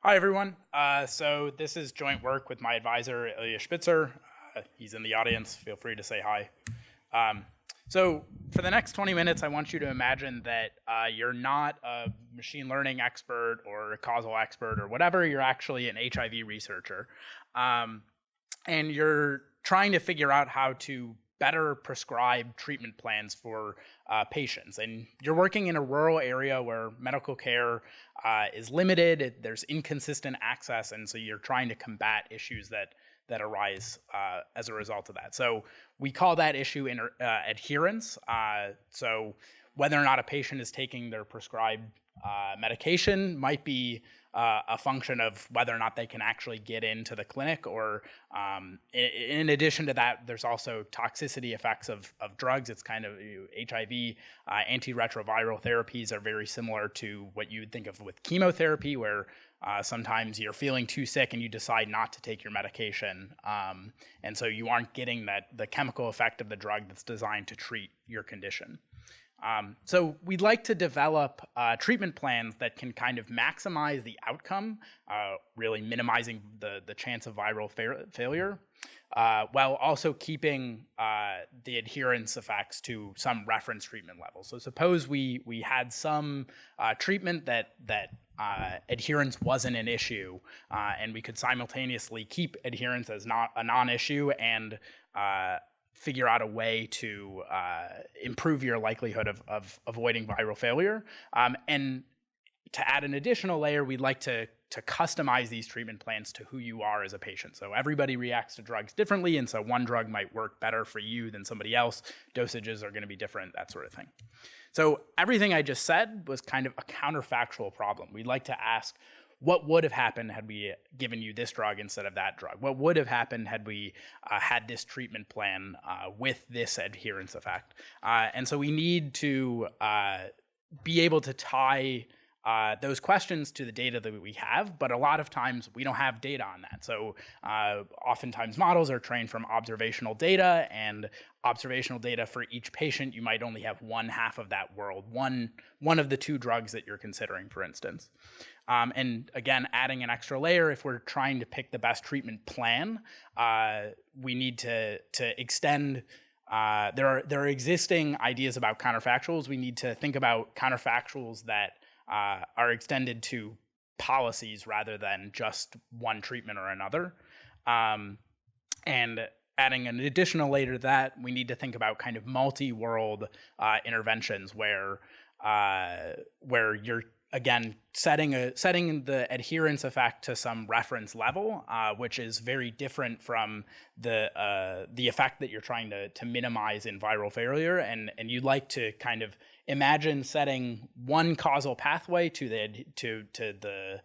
Hi, everyone. So this is joint work with my advisor, Ilya Spitzer. He's in the audience. Feel free to say hi. So for the next 20 minutes, I want you to imagine that you're not a machine learning expert or a causal expert or whatever. You're actually an HIV researcher. And you're trying to figure out how to better prescribe treatment plans for patients. And you're working in a rural area where medical care is limited, there's inconsistent access, and so you're trying to combat issues that arise as a result of that. So we call that issue adherence. So whether or not a patient is taking their prescribed medication might be a function of whether or not they can actually get into the clinic, or in addition to that, there's also toxicity effects of drugs. It's kind of HIV, antiretroviral therapies are very similar to what you would think of with chemotherapy, where sometimes you're feeling too sick and you decide not to take your medication, and so you aren't getting the chemical effect of the drug that's designed to treat your condition. So we'd like to develop treatment plans that can kind of maximize the outcome, really minimizing the chance of viral failure, while also keeping the adherence effects to some reference treatment level. So suppose we had some treatment that adherence wasn't an issue, and we could simultaneously keep adherence as not a non-issue and figure out a way to improve your likelihood of avoiding viral failure. And to add an additional layer, we'd like to customize these treatment plans to who you are as a patient. So everybody reacts to drugs differently, and so one drug might work better for you than somebody else. Dosages are going to be different, that sort of thing. So everything I just said was kind of a counterfactual problem. We'd like to ask, what would have happened had we given you this drug instead of that drug? What would have happened had we had this treatment plan with this adherence effect? And so we need to be able to tie those questions to the data that we have, but a lot of times we don't have data on that. So oftentimes models are trained from observational data, and observational data for each patient, you might only have one half of that world, one of the two drugs that you're considering, for instance. And again, adding an extra layer, if we're trying to pick the best treatment plan, we need to extend. There are existing ideas about counterfactuals. We need to think about counterfactuals that are extended to policies rather than just one treatment or another. And adding an additional layer to that, we need to think about kind of multi-world interventions where you're, again, setting the adherence effect to some reference level, which is very different from the effect that you're trying to minimize in viral failure. And you'd like to kind of imagine setting one causal pathway to the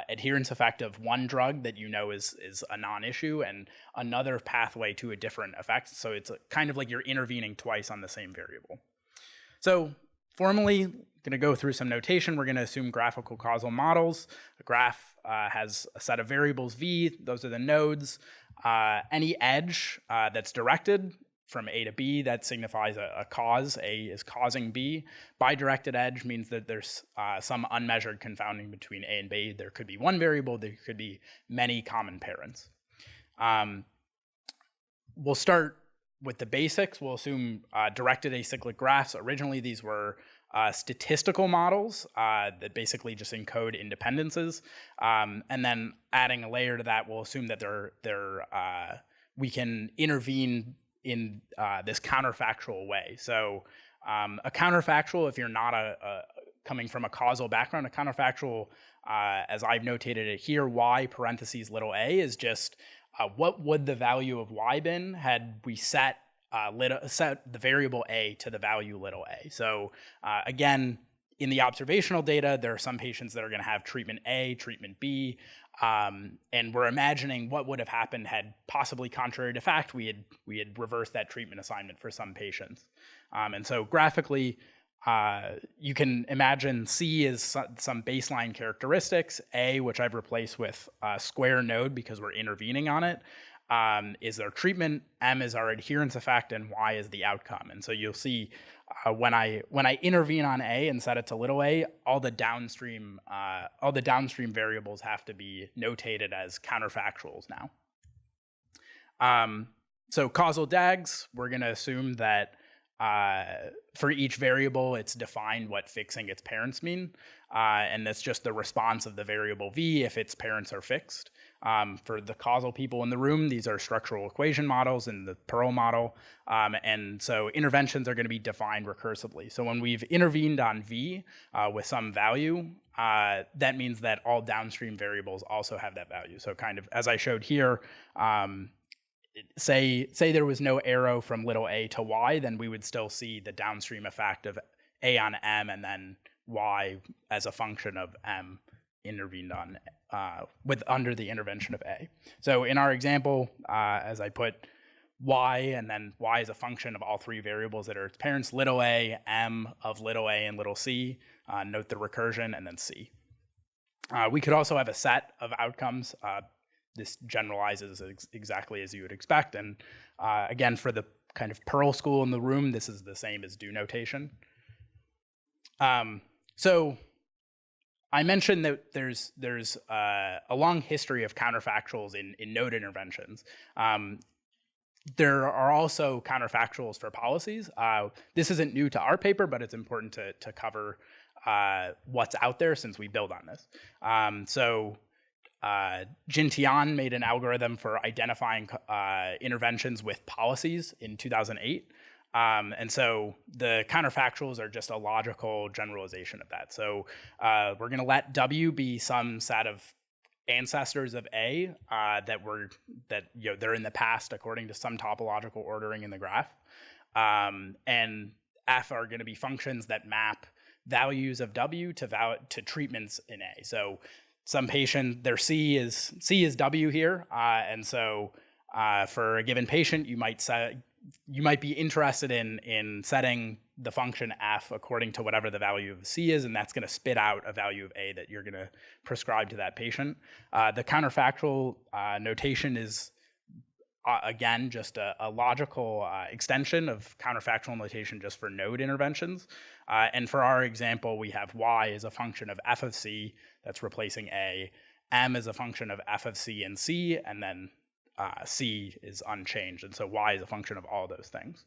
adherence effect of one drug that you know is a non-issue, and another pathway to a different effect. So it's kind of like you're intervening twice on the same variable. So formally, going to go through some notation. We're going to assume graphical causal models. A graph has a set of variables v. Those are the nodes. Any edge that's directed from A to B, that signifies a cause. A is causing B. Bidirected edge means that there's some unmeasured confounding between A and B. There could be one variable. There could be many common parents. We'll start with the basics. We'll assume directed acyclic graphs. Originally, these were statistical models that basically just encode independences, and then adding a layer to that, we'll assume that we can intervene in this counterfactual way. So a counterfactual, if you're not coming from a causal background, a counterfactual, as I've notated it here, y parentheses little a is just what would the value of y been had we set the variable a to the value little a. So again, in the observational data, there are some patients that are going to have treatment A, treatment B, and we're imagining what would have happened had, possibly contrary to fact, we had reversed that treatment assignment for some patients. And so graphically, you can imagine C is some baseline characteristics, A, which I've replaced with a square node because we're intervening on it, is our treatment, M is our adherence effect, and Y is the outcome. And so you'll see when I intervene on A and set it to little a, all the downstream variables have to be notated as counterfactuals now. So causal DAGs, we're going to assume that for each variable, it's defined what fixing its parents mean, and that's just the response of the variable v if its parents are fixed. For the causal people in the room, these are structural equation models in the Perl model, and so interventions are going to be defined recursively. So when we've intervened on v with some value, that means that all downstream variables also have that value. So kind of as I showed here, say there was no arrow from little a to y, then we would still see the downstream effect of a on m and then y as a function of m intervened on under the intervention of a. So in our example, as I put y and then y is a function of all three variables that are its parents, little a, m of little a and little c, note the recursion, and then c. We could also have a set of outcomes. This generalizes exactly as you would expect. And again, for the kind of Perl school in the room, this is the same as do notation. So I mentioned that there's a long history of counterfactuals in node interventions. There are also counterfactuals for policies. This isn't new to our paper, but it's important to cover what's out there since we build on this. Jin Tian made an algorithm for identifying interventions with policies in 2008. And so the counterfactuals are just a logical generalization of that. So we're going to let W be some set of ancestors of A that they're in the past according to some topological ordering in the graph. And F are going to be functions that map values of W to treatments in A. So some patient, their C is W here, and so for a given patient, you might be interested in setting the function f according to whatever the value of C is, and that's going to spit out a value of A that you're going to prescribe to that patient. The counterfactual notation is again just a logical extension of counterfactual notation just for node interventions. And for our example, we have y as a function of f of c, that's replacing a, m is a function of f of c and c, and then c is unchanged, and so y is a function of all those things.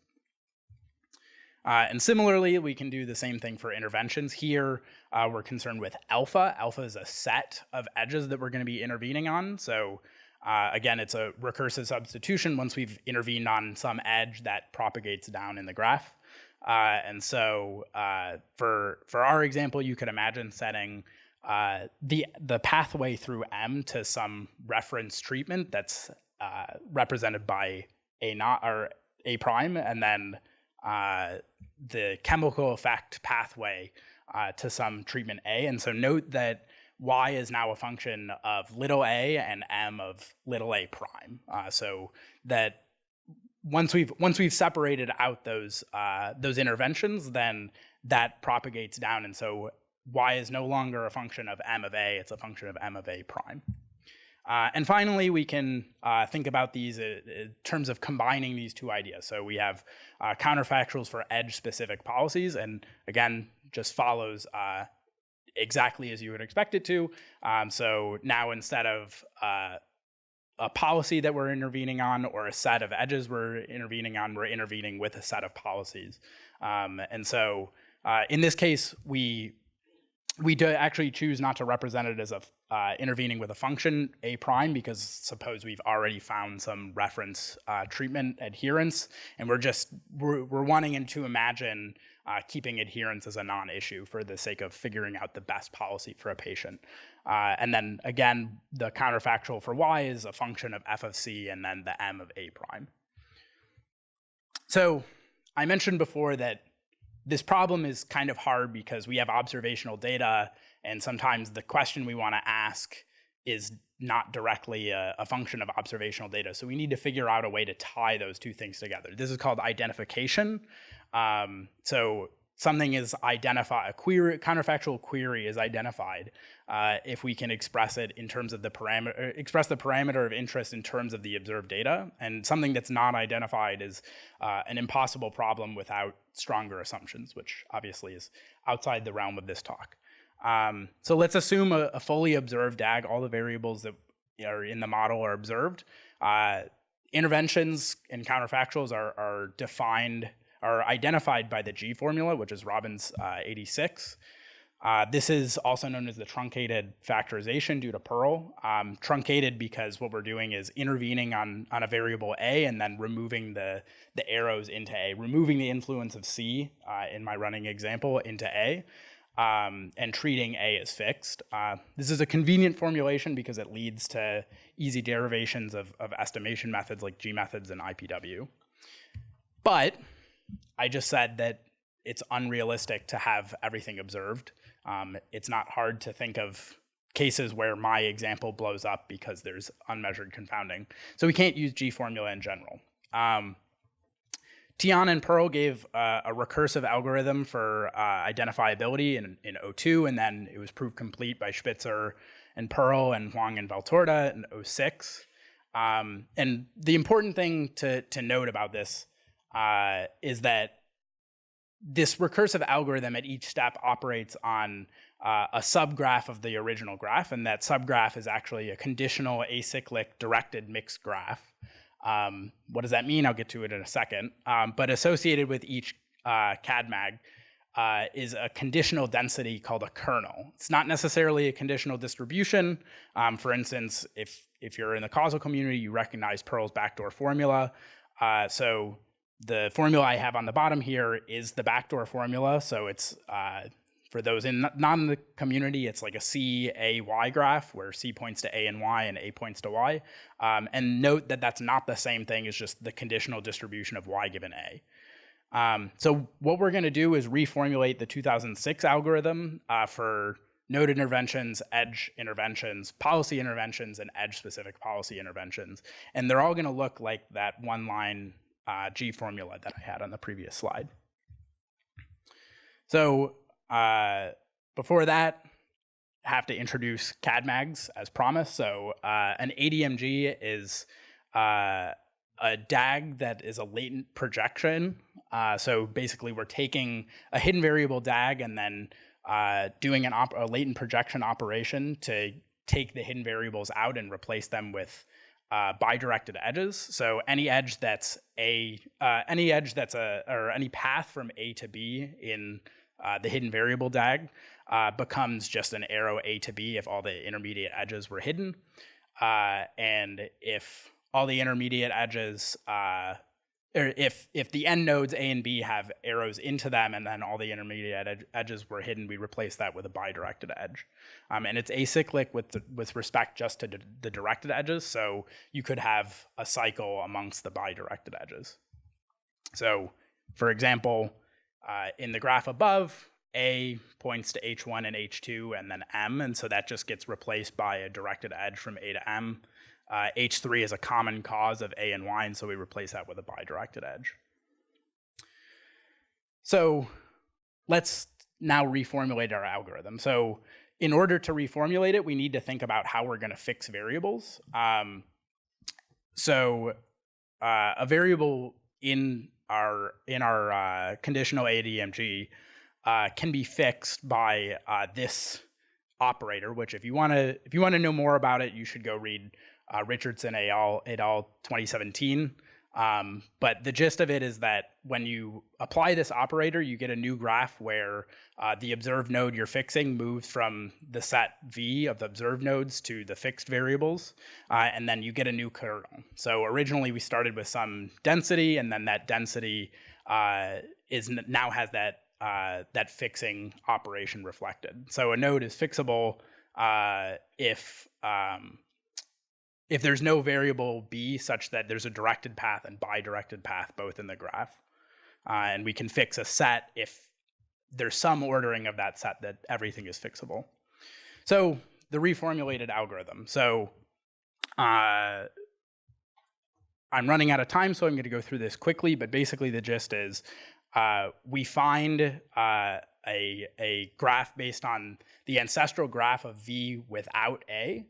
And similarly, we can do the same thing for interventions. Here, we're concerned with alpha. Alpha is a set of edges that we're going to be intervening on. So again, it's a recursive substitution. Once we've intervened on some edge, that propagates down in the graph. And so for our example, you could imagine setting the pathway through M to some reference treatment that's represented by A naught or A prime, and then the chemical effect pathway to some treatment A. And so note that y is now a function of little a and m of little a prime. So that once we've separated out those interventions, then that propagates down, and so y is no longer a function of m of a; it's a function of m of a prime. And finally, we can think about these in terms of combining these two ideas. So we have counterfactuals for edge-specific policies, and again, just follows exactly as you would expect it to. So now instead of a policy that we're intervening on or a set of edges we're intervening on, we're intervening with a set of policies. And so in this case, we do actually choose not to represent it as intervening with a function A prime, because suppose we've already found some reference treatment adherence, and we're wanting to imagine keeping adherence as a non-issue for the sake of figuring out the best policy for a patient. And then again, the counterfactual for y is a function of f of c and then the m of A prime. So I mentioned before that this problem is kind of hard because we have observational data, and sometimes the question we want to ask is not directly a function of observational data. So we need to figure out a way to tie those two things together. This is called identification. So something is identified, counterfactual query is identified if we can express it in terms of the parameter, express the parameter of interest in terms of the observed data. And something that's not identified is an impossible problem without stronger assumptions, which obviously is outside the realm of this talk. So let's assume a fully observed DAG, all the variables that are in the model are observed. Interventions in counterfactuals are identified by the G formula, which is Robbins 86. This is also known as the truncated factorization due to Pearl. Truncated because what we're doing is intervening on a variable A and then removing the arrows into A, removing the influence of C in my running example into A, and treating A as fixed. This is a convenient formulation because it leads to easy derivations of estimation methods like G methods and IPW. But I just said that it's unrealistic to have everything observed. It's not hard to think of cases where my example blows up because there's unmeasured confounding. So we can't use G formula in general. Tian and Pearl gave a recursive algorithm for identifiability in 02, and then it was proved complete by Spitzer and Pearl and Huang and Valtorta in 06. And the important thing to note about this is that this recursive algorithm at each step operates on a subgraph of the original graph, and that subgraph is actually a conditional acyclic directed mixed graph. What does that mean? I'll get to it in a second. But associated with each CAD-MAG is a conditional density called a kernel. It's not necessarily a conditional distribution. For instance, if you're in the causal community, you recognize Pearl's backdoor formula. So the formula I have on the bottom here is the backdoor formula. So it's, for those not in the community, it's like a C, A, Y graph where C points to A and Y and A points to Y. And note that that's not the same thing as just the conditional distribution of Y given A. So what we're going to do is reformulate the 2006 algorithm for node interventions, edge interventions, policy interventions, and edge-specific policy interventions. And they're all going to look like that one-line G formula that I had on the previous slide. So before that, I have to introduce CAD-MAGs as promised. So an ADMG is a DAG that is a latent projection. So basically, we're taking a hidden variable DAG and then doing a latent projection operation to take the hidden variables out and replace them with bidirected edges. So any edge that's or any path from A to B in the hidden variable DAG becomes just an arrow A to B if all the intermediate edges were hidden. And if all the intermediate edges, or if the end nodes A and B have arrows into them and then all the intermediate edges were hidden, we replace that with a bidirected edge. And it's acyclic with respect just to the directed edges, so you could have a cycle amongst the bidirected edges. So for example, in the graph above, A points to H1 and H2 and then M, and so that just gets replaced by a directed edge from A to M. H3 is a common cause of A and Y, and so we replace that with a bidirected edge. So let's now reformulate our algorithm. So in order to reformulate it, we need to think about how we're going to fix variables. So a variable in our conditional ADMG can be fixed by this operator, which if you want to know more about it, you should go read Richardson et al. 2017. But the gist of it is that when you apply this operator, you get a new graph where the observed node you're fixing moves from the set V of the observed nodes to the fixed variables, and then you get a new kernel. So originally we started with some density, and then that density now has that fixing operation reflected. So a node is fixable if there's no variable B such that there's a directed path and bidirected path both in the graph. And we can fix a set if there's some ordering of that set that everything is fixable. So the reformulated algorithm. So I'm running out of time, so I'm going to go through this quickly, but basically the gist is we find a graph based on the ancestral graph of V without A.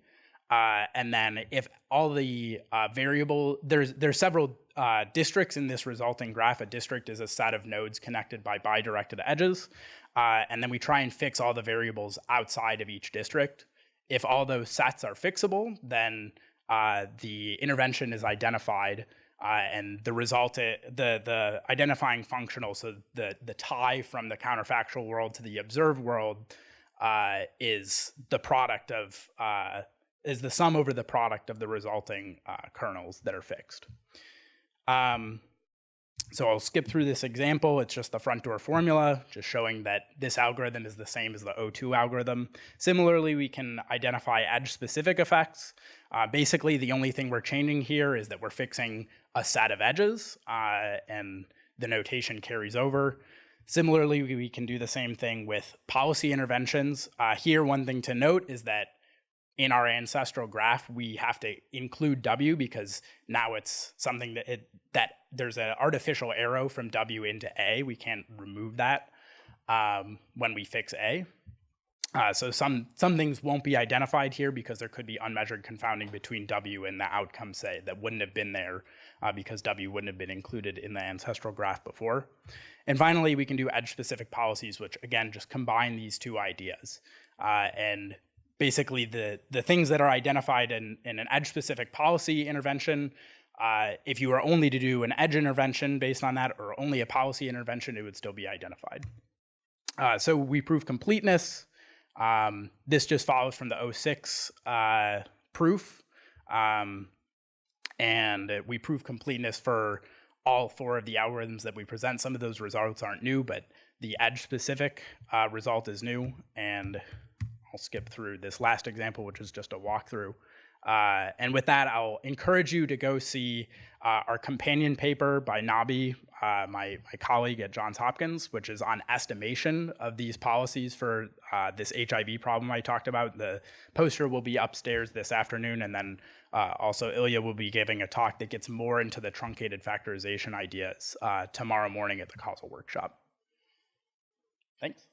And then if all the there's several districts in this resulting graph. A district is a set of nodes connected by bidirected edges. And then we try and fix all the variables outside of each district. If all those sets are fixable, then the intervention is identified, and the result, the identifying functional, so the tie from the counterfactual world to the observed world is the product of is the sum over the product of the resulting kernels that are fixed. So I'll skip through this example. It's just the front door formula, just showing that this algorithm is the same as the O2 algorithm. Similarly, we can identify edge-specific effects. Basically, the only thing we're changing here is that we're fixing a set of edges, and the notation carries over. Similarly, we can do the same thing with policy interventions. Here, one thing to note is that in our ancestral graph, we have to include W because now it's something that there's an artificial arrow from W into A. We can't remove that when we fix A. So some things won't be identified here because there could be unmeasured confounding between W and the outcome, say, that wouldn't have been there because W wouldn't have been included in the ancestral graph before. And finally, we can do edge-specific policies, which, again, just combine these two ideas. And basically, the things that are identified in an edge-specific policy intervention, if you were only to do an edge intervention based on that or only a policy intervention, it would still be identified. So we prove completeness. This just follows from the 06 proof. And we prove completeness for all four of the algorithms that we present. Some of those results aren't new, but the edge-specific result is new. And I'll skip through this last example, which is just a walkthrough. And with that, I'll encourage you to go see our companion paper by Nabi, my colleague at Johns Hopkins, which is on estimation of these policies for this HIV problem I talked about. The poster will be upstairs this afternoon, and then also Ilya will be giving a talk that gets more into the truncated factorization ideas tomorrow morning at the Causal workshop. Thanks.